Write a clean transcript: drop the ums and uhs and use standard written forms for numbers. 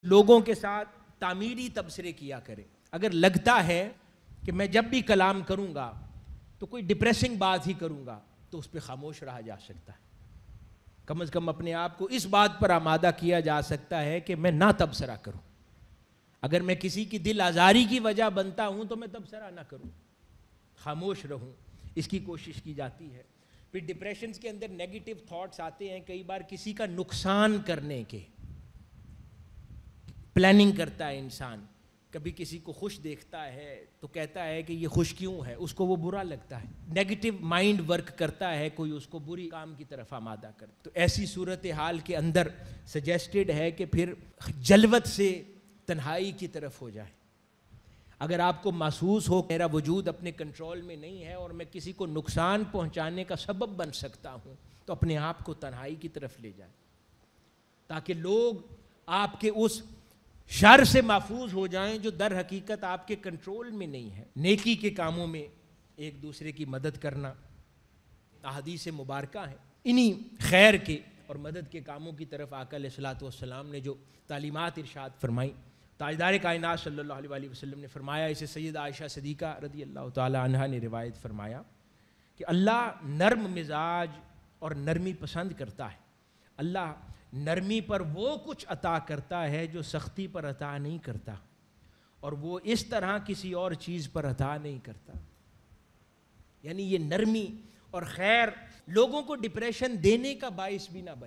لوگوں کے ساتھ تعمیری تبصرے کیا کریں۔ اگر لگتا ہے کہ میں جب بھی کلام کروں گا تو کوئی ڈپریسنگ بات ہی کروں گا تو اس پہ خاموش رہا جا سکتا ہے۔ کم از کم اپنے آپ کو اس بات پر آمادہ کیا جا سکتا ہے کہ میں نہ تبصرہ کروں۔ اگر میں کسی کی دل آزاری کی وجہ بنتا ہوں تو میں تبصرہ نہ کروں، خاموش رہوں، اس کی کوشش کی جاتی ہے۔ پھر ڈپریشنز کے اندر نیگیٹو تھاٹس آتے ہیں، کئی بار کسی کا نقصان کرنے کے پلاننگ کرتا ہے انسان۔ کبھی کسی کو خوش دیکھتا ہے تو کہتا ہے کہ یہ خوش کیوں ہے، اس کو وہ برا لگتا ہے، نیگیٹو مائنڈ ورک کرتا ہے، کوئی اس کو بری کام کی طرف آمادہ کرتا ہے۔ تو ایسی صورتحال کے اندر سجیسٹڈ ہے کہ پھر جلوت سے تنہائی کی طرف ہو جائے۔ اگر آپ کو محسوس ہو میرا وجود اپنے کنٹرول میں نہیں ہے اور میں کسی کو نقصان پہنچانے کا سبب بن سکتا ہوں تو اپنے آپ کو تنہائی کی طرف لے جائیں، تاکہ لوگ آپ کے اس شر سے محفوظ ہو جائیں جو در حقیقت آپ کے کنٹرول میں نہیں ہے۔ نیکی کے کاموں میں ایک دوسرے کی مدد کرنا احادیث مبارکہ ہیں۔ انہی خیر کے اور مدد کے کاموں کی طرف آقا علیہ الصلوۃ والسلام نے جو تعلیمات ارشاد فرمائیں، تاجدار کائنات صلی اللہ علیہ وآلہ وسلم نے فرمایا، اسے سید عائشہ صدیقہ رضی اللہ تعالی عنہا نے روایت فرمایا کہ اللہ نرم مزاج اور نرمی پسند کرتا ہے۔ اللہ نرمی پر وہ کچھ عطا کرتا ہے جو سختی پر عطا نہیں کرتا، اور وہ اس طرح کسی اور چیز پر عطا نہیں کرتا۔ یعنی یہ نرمی اور خیر لوگوں کو ڈپریشن دینے کا باعث بھی نہ بنے۔